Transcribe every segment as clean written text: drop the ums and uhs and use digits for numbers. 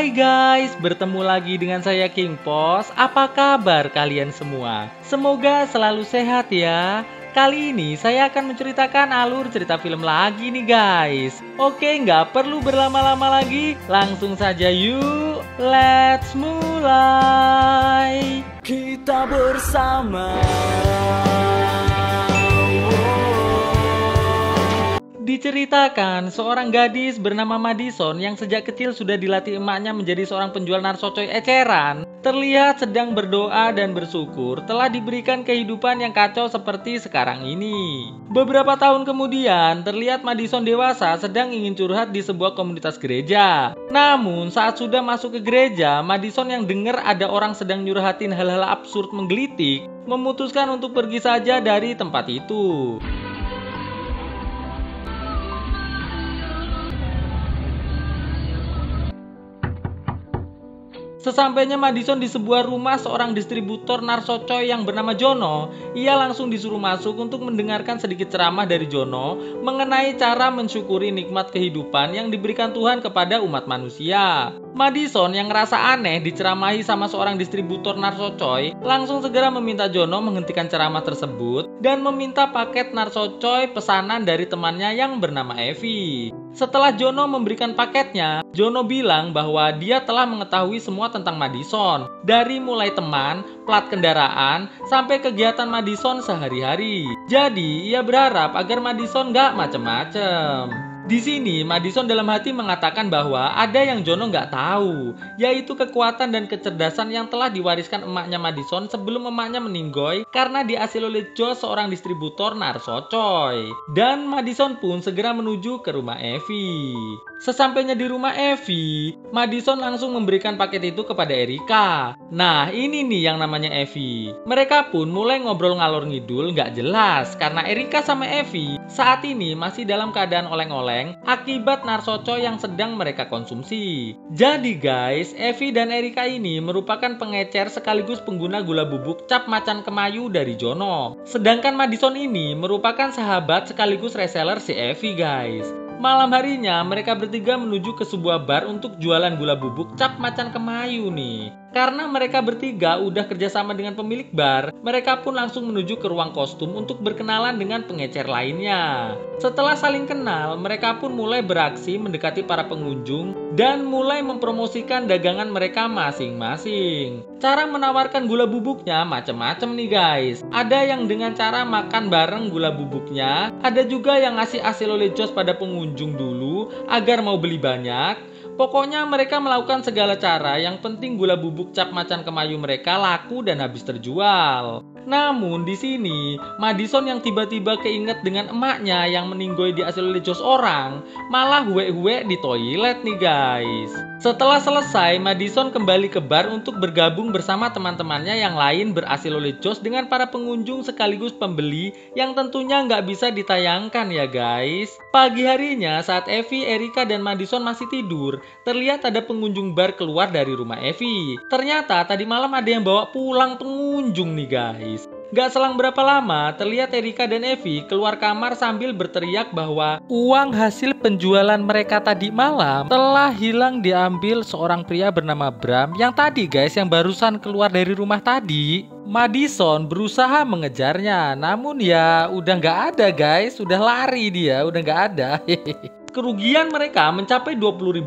Hai guys, bertemu lagi dengan saya King Pos. Apa kabar kalian semua? Semoga selalu sehat ya. Kali ini saya akan menceritakan alur cerita film lagi nih guys. Oke, nggak perlu berlama-lama lagi. Langsung saja yuk, let's mulai. Kita bersama. Diceritakan, seorang gadis bernama Madison yang sejak kecil sudah dilatih emaknya menjadi seorang penjual narsocoy eceran, terlihat sedang berdoa dan bersyukur telah diberikan kehidupan yang kacau seperti sekarang ini. Beberapa tahun kemudian, terlihat Madison dewasa sedang ingin curhat di sebuah komunitas gereja. Namun, saat sudah masuk ke gereja, Madison yang dengar ada orang sedang nyurhatin hal-hal absurd menggelitik, memutuskan untuk pergi saja dari tempat itu. Sesampainya Madison di sebuah rumah seorang distributor narsocoy yang bernama Jono, ia langsung disuruh masuk untuk mendengarkan sedikit ceramah dari Jono mengenai cara mensyukuri nikmat kehidupan yang diberikan Tuhan kepada umat manusia. Madison yang ngerasa aneh diceramahi sama seorang distributor narsocoy, langsung segera meminta Jono menghentikan ceramah tersebut dan meminta paket narsocoy pesanan dari temannya yang bernama Evie. Setelah Jono memberikan paketnya, Jono bilang bahwa dia telah mengetahui semua tentang Madison, dari mulai teman, plat kendaraan, sampai kegiatan Madison sehari-hari. Jadi, ia berharap agar Madison nggak macem-macem. Di sini, Madison dalam hati mengatakan bahwa ada yang Jono nggak tahu, yaitu kekuatan dan kecerdasan yang telah diwariskan emaknya Madison sebelum emaknya meninggoy karena diasil oleh Joe, seorang distributor narsocoy. Dan Madison pun segera menuju ke rumah Evie. Sesampainya di rumah Evie, Madison langsung memberikan paket itu kepada Erika. Nah, ini nih yang namanya Evie. Mereka pun mulai ngobrol ngalor ngidul nggak jelas karena Erika sama Evie saat ini masih dalam keadaan oleng-oleng akibat narsocoy yang sedang mereka konsumsi. Jadi guys, Evie dan Erika ini merupakan pengecer sekaligus pengguna gula bubuk cap macan kemayu dari Jono. Sedangkan Madison ini merupakan sahabat sekaligus reseller si Evie guys. Malam harinya mereka bertiga menuju ke sebuah bar untuk jualan gula bubuk cap macan kemayu nih. Karena mereka bertiga udah kerjasama dengan pemilik bar, mereka pun langsung menuju ke ruang kostum untuk berkenalan dengan pengecer lainnya. Setelah saling kenal, mereka pun mulai beraksi mendekati para pengunjung dan mulai mempromosikan dagangan mereka masing-masing. Cara menawarkan gula bubuknya macam-macam nih guys. Ada yang dengan cara makan bareng gula bubuknya, ada juga yang ngasih asil oleh jos pada pengunjung dulu agar mau beli banyak. Pokoknya mereka melakukan segala cara, yang penting gula bubuk cap macan kemayu mereka laku dan habis terjual. Namun di sini, Madison yang tiba-tiba keinget dengan emaknya yang meninggoy diasil oleh jos orang, malah huek-huek di toilet nih guys. Setelah selesai, Madison kembali ke bar untuk bergabung bersama teman-temannya yang lain berasil oleh jos dengan para pengunjung sekaligus pembeli yang tentunya nggak bisa ditayangkan ya guys. Pagi harinya saat Evie, Erika, dan Madison masih tidur, terlihat ada pengunjung bar keluar dari rumah Evie. Ternyata tadi malam ada yang bawa pulang pengunjung nih guys. Gak selang berapa lama, terlihat Erika dan Evie keluar kamar sambil berteriak bahwa uang hasil penjualan mereka tadi malam telah hilang diambil seorang pria bernama Bram yang tadi guys, yang barusan keluar dari rumah tadi. Madison berusaha mengejarnya, namun ya udah gak ada guys, udah lari dia, udah gak ada. Kerugian mereka mencapai $20.000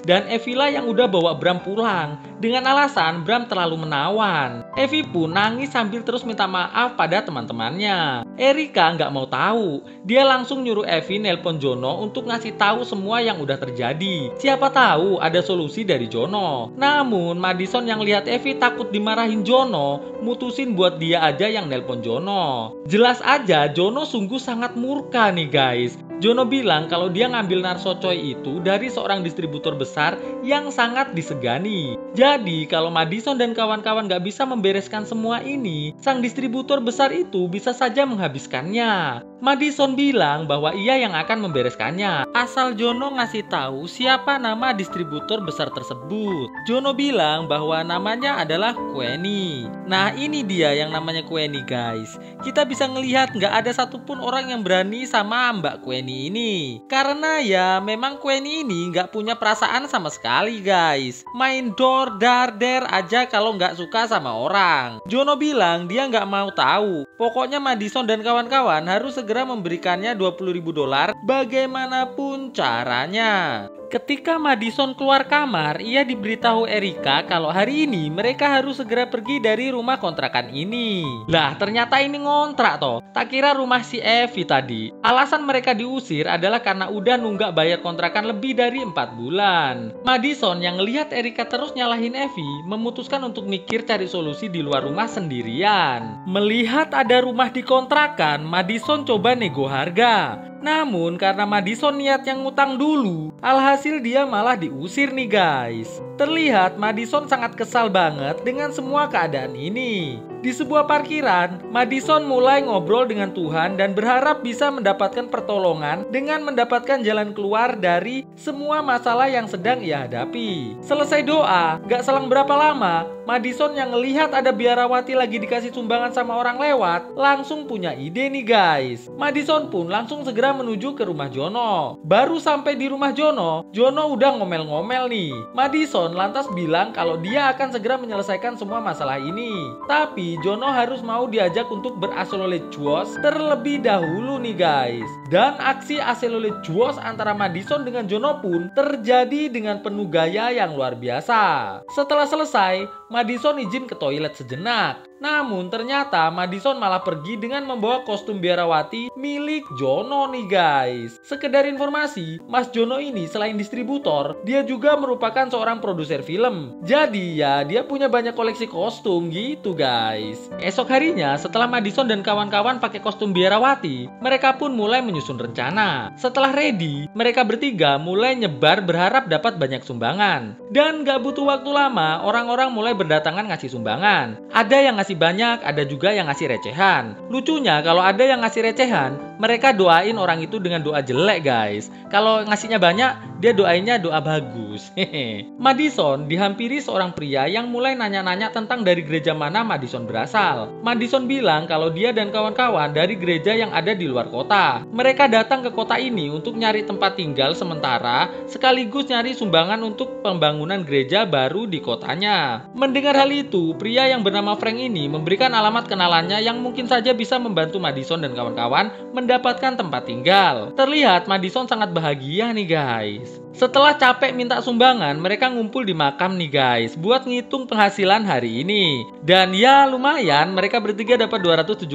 dan Evie lah yang udah bawa Bram pulang dengan alasan Bram terlalu menawan. Evie pun nangis sambil terus minta maaf pada teman-temannya. Erika nggak mau tahu, dia langsung nyuruh Evie nelpon Jono untuk ngasih tahu semua yang udah terjadi. Siapa tahu ada solusi dari Jono. Namun Madison yang lihat Evie takut dimarahin Jono, mutusin buat dia aja yang nelpon Jono. Jelas aja Jono sungguh sangat murka nih guys. Jono bilang kalau dia ngambil narsocoy itu dari seorang distributor besar yang sangat disegani. Jadi kalau Madison dan kawan-kawan gak bisa membereskan semua ini, sang distributor besar itu bisa saja menghabiskannya. Madison bilang bahwa ia yang akan membereskannya, asal Jono ngasih tahu siapa nama distributor besar tersebut. Jono bilang bahwa namanya adalah Queenie. Nah, ini dia yang namanya Queenie, guys. Kita bisa ngelihat nggak ada satupun orang yang berani sama Mbak Queenie ini. Karena ya memang Queenie ini nggak punya perasaan sama sekali, guys. Main dor dar der aja kalau nggak suka sama orang. Jono bilang dia nggak mau tahu. Pokoknya Madison dan kawan-kawan harus segera memberikannya $20.000 bagaimanapun caranya. Ketika Madison keluar kamar, ia diberitahu Erika kalau hari ini mereka harus segera pergi dari rumah kontrakan ini. Lah, ternyata ini ngontrak toh. Tak kira rumah si Evie tadi. Alasan mereka diusir adalah karena udah nunggak bayar kontrakan lebih dari 4 bulan. Madison yang ngelihat Erika terus nyalahin Evie, memutuskan untuk mikir cari solusi di luar rumah sendirian. Melihat ada rumah di kontrakan, Madison coba nego harga. Namun karena Madison niat yang ngutang dulu, alhasil dia malah diusir nih, guys. Terlihat Madison sangat kesal banget dengan semua keadaan ini. Di sebuah parkiran, Madison mulai ngobrol dengan Tuhan dan berharap bisa mendapatkan pertolongan dengan mendapatkan jalan keluar dari semua masalah yang sedang ia hadapi. Selesai doa, gak selang berapa lama, Madison yang ngelihat ada biarawati lagi dikasih sumbangan sama orang lewat, langsung punya ide nih, guys. Madison pun langsung segera menuju ke rumah Jono. Baru sampai di rumah Jono, Jono udah ngomel-ngomel nih. Madison lantas bilang kalau dia akan segera menyelesaikan semua masalah ini. Tapi Jono harus mau diajak untuk berasololejos terlebih dahulu nih, guys. Dan aksi asololejos antara Madison dengan Jono pun terjadi dengan penuh gaya yang luar biasa. Setelah selesai, Madison izin ke toilet sejenak. Namun ternyata Madison malah pergi dengan membawa kostum biarawati milik Jono nih, guys. Sekedar informasi, Mas Jono ini selain distributor, dia juga merupakan seorang produser film. Jadi ya dia punya banyak koleksi kostum gitu, guys. Esok harinya setelah Madison dan kawan-kawan pakai kostum biarawati, mereka pun mulai menyusun rencana. Setelah ready, mereka bertiga mulai nyebar berharap dapat banyak sumbangan. Dan gak butuh waktu lama, orang-orang mulai berdatangan ngasih sumbangan. Ada yang ngasih banyak, ada juga yang ngasih recehan. Lucunya kalau ada yang ngasih recehan, mereka doain orang itu dengan doa jelek, guys. Kalau ngasihnya banyak, dia doainnya doa bagus. Madison dihampiri seorang pria yang mulai nanya-nanya tentang dari gereja mana Madison berasal. Madison bilang kalau dia dan kawan-kawan dari gereja yang ada di luar kota. Mereka datang ke kota ini untuk nyari tempat tinggal sementara, sekaligus nyari sumbangan untuk pembangunan gereja baru di kotanya. Mendengar hal itu, pria yang bernama Frank ini memberikan alamat kenalannya yang mungkin saja bisa membantu Madison dan kawan-kawan mendapatkan tempat tinggal. Terlihat Madison sangat bahagia nih, guys. Setelah capek minta sumbangan, mereka ngumpul di makam nih, guys, buat ngitung penghasilan hari ini. Dan ya lumayan, mereka bertiga dapat $273.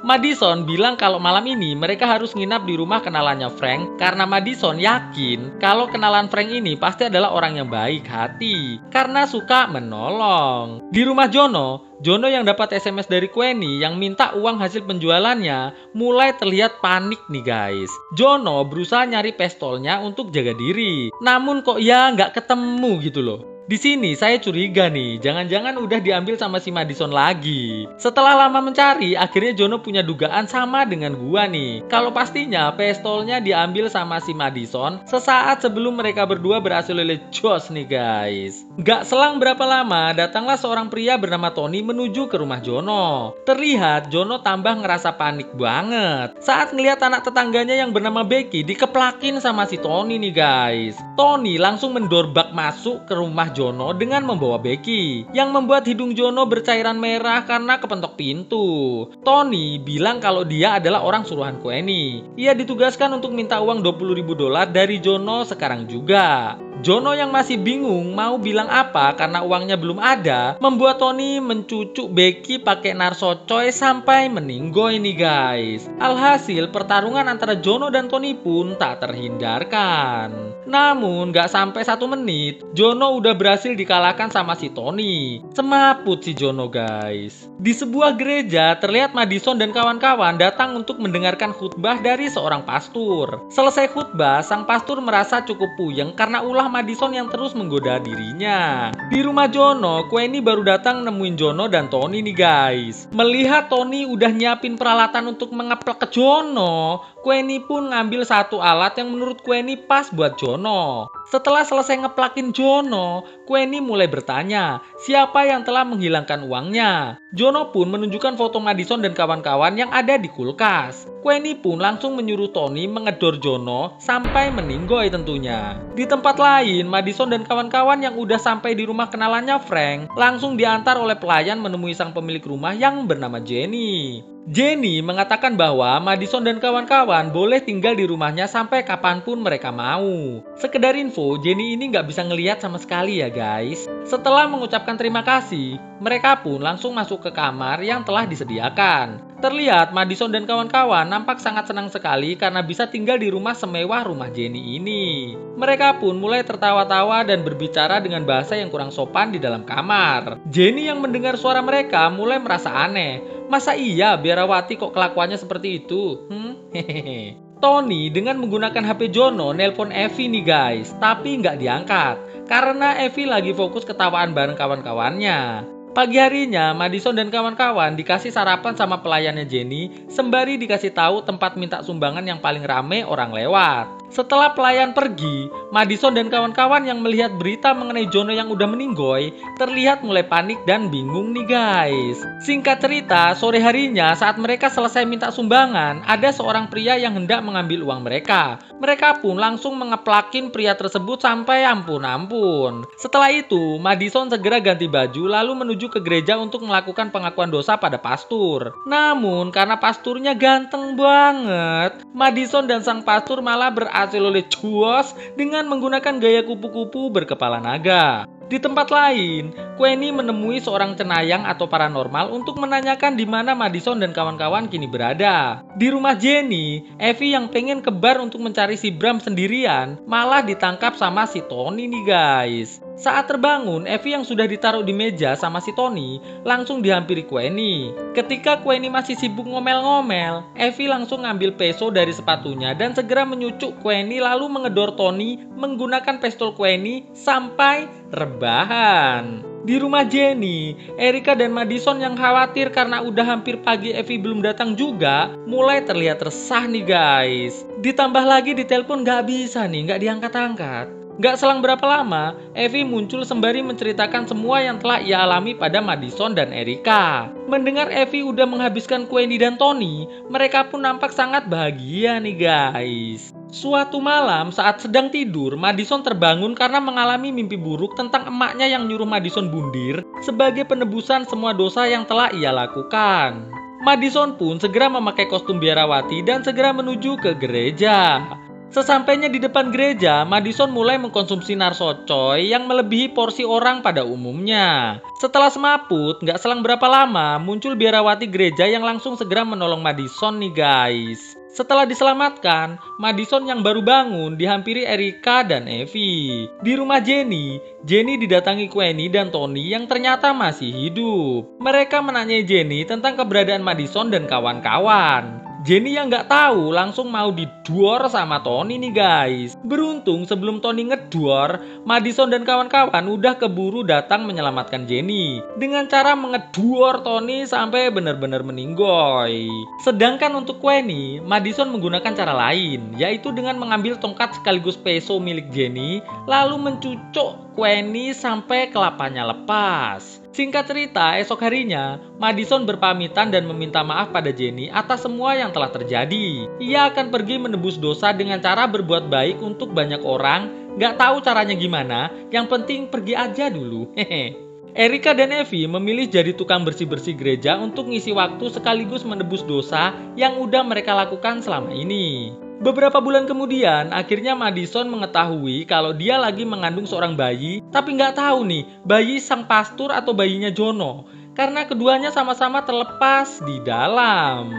Madison bilang kalau malam ini mereka harus nginap di rumah kenalannya Frank karena Madison yakin kalau kenalan Frank ini pasti adalah orang yang baik hati karena suka menolong. Di rumah Jono yang dapat SMS dari Queenie yang minta uang hasil penjualannya mulai terlihat panik nih, guys. Jono berusaha nyari pistolnya untuk jaga diri, namun kok ya nggak ketemu gitu loh. Di sini saya curiga nih, jangan-jangan udah diambil sama si Madison lagi. Setelah lama mencari, akhirnya Jono punya dugaan sama dengan gua nih. Kalau pastinya pistolnya diambil sama si Madison sesaat sebelum mereka berdua berhasil jos nih, guys. Gak selang berapa lama, datanglah seorang pria bernama Tony menuju ke rumah Jono. Terlihat Jono tambah ngerasa panik banget saat ngelihat anak tetangganya yang bernama Becky dikeplakin sama si Tony nih, guys. Tony langsung mendorbak masuk ke rumah Jono dengan membawa Becky, yang membuat hidung Jono bercairan merah karena kepentok pintu. Tony bilang kalau dia adalah orang suruhan Queenie. Ia ditugaskan untuk minta uang $20.000 dari Jono sekarang juga. Jono yang masih bingung mau bilang apa karena uangnya belum ada, membuat Tony mencucuk Becky pakai narsocoy sampai meninggoy nih, guys. Alhasil pertarungan antara Jono dan Tony pun tak terhindarkan. Namun gak sampai 1 menit, Jono udah berhasil dikalahkan sama si Tony. Semaput si Jono, guys. Di sebuah gereja terlihat Madison dan kawan-kawan datang untuk mendengarkan khutbah dari seorang pastor. Selesai khutbah, sang pastor merasa cukup puyeng karena ulah malah Madison yang terus menggoda dirinya. Di rumah Jono, Queenie baru datang nemuin Jono dan Tony nih guys. Melihat Tony udah nyiapin peralatan untuk mengeplak ke Jono, Queenie pun ngambil satu alat yang menurut Queenie pas buat Jono. Setelah selesai ngeplakin Jono, Queenie mulai bertanya siapa yang telah menghilangkan uangnya. Jono pun menunjukkan foto Madison dan kawan-kawan yang ada di kulkas. Queenie pun langsung menyuruh Tony mengedor Jono sampai meninggoy tentunya. Di tempat lain, Madison dan kawan-kawan yang udah sampai di rumah kenalannya Frank langsung diantar oleh pelayan menemui sang pemilik rumah yang bernama Jenny. Jenny mengatakan bahwa Madison dan kawan-kawan boleh tinggal di rumahnya sampai kapanpun mereka mau. Sekedar info, Jenny ini nggak bisa ngelihat sama sekali ya guys. Setelah mengucapkan terima kasih, mereka pun langsung masuk ke kamar yang telah disediakan. Terlihat Madison dan kawan-kawan nampak sangat senang sekali karena bisa tinggal di rumah semewah rumah Jenny ini. Mereka pun mulai tertawa-tawa dan berbicara dengan bahasa yang kurang sopan di dalam kamar. Jenny yang mendengar suara mereka mulai merasa aneh. Masa iya Biarawati kok kelakuannya seperti itu? Hehehe. Tony dengan menggunakan HP Jono nelpon Evie nih guys, tapi nggak diangkat karena Evie lagi fokus ketawaan bareng kawan-kawannya. Pagi harinya, Madison dan kawan-kawan dikasih sarapan sama pelayannya Jenny, sembari dikasih tahu tempat minta sumbangan yang paling rame orang lewat. Setelah pelayan pergi, Madison dan kawan-kawan yang melihat berita mengenai Jono yang udah meninggoy, terlihat mulai panik dan bingung nih guys. Singkat cerita, sore harinya saat mereka selesai minta sumbangan, ada seorang pria yang hendak mengambil uang mereka. Mereka pun langsung mengeplakin pria tersebut sampai ampun-ampun. Setelah itu, Madison segera ganti baju lalu menuju ke gereja untuk melakukan pengakuan dosa pada pastur. Namun, karena pasturnya ganteng banget, Madison dan sang pastur malah berhasil oleh cuos dengan menggunakan gaya kupu-kupu berkepala naga. Di tempat lain, Queenie menemui seorang cenayang atau paranormal untuk menanyakan di mana Madison dan kawan-kawan kini berada. Di rumah Jenny, Evie yang pengen ke bar untuk mencari si Bram sendirian malah ditangkap sama si Tony nih guys. Saat terbangun, Evie yang sudah ditaruh di meja sama si Tony langsung dihampiri Queenie. Ketika Queenie masih sibuk ngomel-ngomel, Evie langsung ngambil peso dari sepatunya dan segera menyucuk Queenie lalu mengedor Tony menggunakan pistol Queenie sampai rebahan. Di rumah Jenny, Erika dan Madison yang khawatir karena udah hampir pagi Evie belum datang juga, mulai terlihat resah nih guys. Ditambah lagi di telepon nggak bisa nih, nggak diangkat-angkat. Gak selang berapa lama, Evie muncul sembari menceritakan semua yang telah ia alami pada Madison dan Erika. Mendengar Evie udah menghabiskan Queenie dan Tony, mereka pun nampak sangat bahagia nih guys. Suatu malam saat sedang tidur, Madison terbangun karena mengalami mimpi buruk tentang emaknya yang nyuruh Madison bundir sebagai penebusan semua dosa yang telah ia lakukan. Madison pun segera memakai kostum biarawati dan segera menuju ke gereja. Sesampainya di depan gereja, Madison mulai mengkonsumsi narsocoy yang melebihi porsi orang pada umumnya. Setelah semaput, nggak selang berapa lama, muncul biarawati gereja yang langsung segera menolong Madison nih guys. Setelah diselamatkan, Madison yang baru bangun dihampiri Erika dan Evie. Di rumah Jenny, Jenny didatangi Queenie dan Tony yang ternyata masih hidup. Mereka menanyai Jenny tentang keberadaan Madison dan kawan-kawan. Jenny yang nggak tahu langsung mau diduor sama Tony nih guys. Beruntung sebelum Tony ngeduor, Madison dan kawan-kawan udah keburu datang menyelamatkan Jenny dengan cara mengeduor Tony sampai benar-benar meninggoy. Sedangkan untuk Queenie, Madison menggunakan cara lain, yaitu dengan mengambil tongkat sekaligus peso milik Jenny lalu mencucuk Queenie sampai kelapanya lepas. Singkat cerita, esok harinya, Madison berpamitan dan meminta maaf pada Jenny atas semua yang telah terjadi. Ia akan pergi menebus dosa dengan cara berbuat baik untuk banyak orang, gak tahu caranya gimana, yang penting pergi aja dulu. Hehe. Erika dan Evie memilih jadi tukang bersih-bersih gereja untuk ngisi waktu sekaligus menebus dosa yang udah mereka lakukan selama ini. Beberapa bulan kemudian, akhirnya Madison mengetahui kalau dia lagi mengandung seorang bayi, tapi nggak tahu nih, bayi sang pastur atau bayinya Jono, karena keduanya sama-sama terlepas di dalam.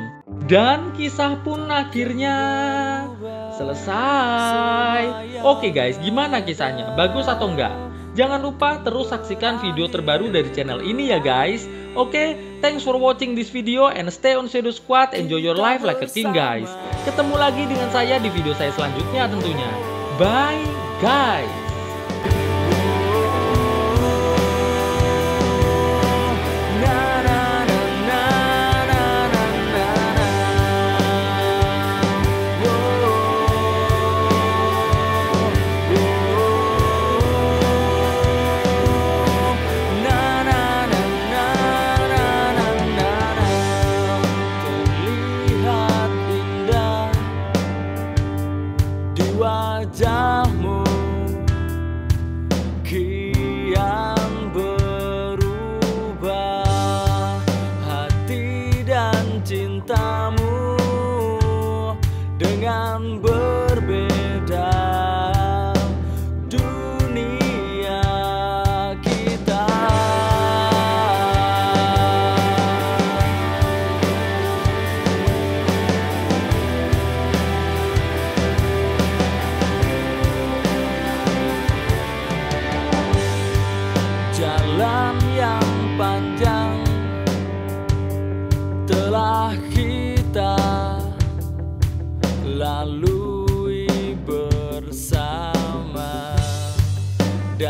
Dan kisah pun akhirnya selesai. Oke guys, gimana kisahnya? Bagus atau enggak? Jangan lupa terus saksikan video terbaru dari channel ini ya guys. Oke, thanks for watching this video and stay on Shadow Squad. Enjoy your life like a king guys. Ketemu lagi dengan saya di video saya selanjutnya tentunya. Bye guys.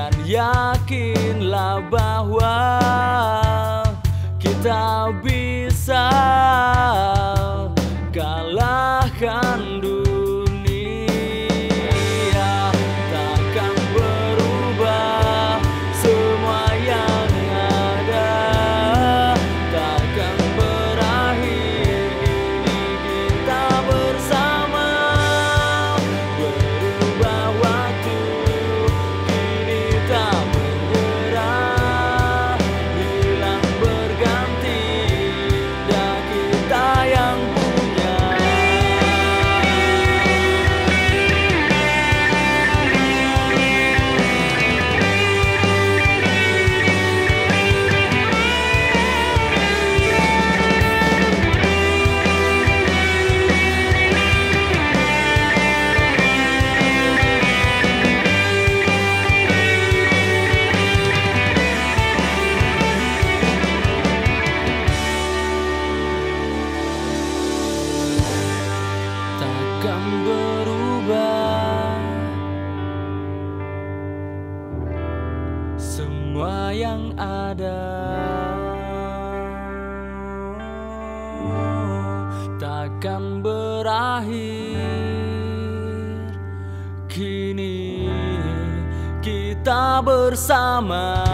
dan yakinlah bahwa kita bisa kalahkan dunia. Takkan berubah semua yang ada, takkan berakhir ini kita bersama. Berubah waktu kini tak menyerah, hilang berganti indah kita yang punya. Takkan berubah semua yang ada, takkan berakhir kini kita bersama.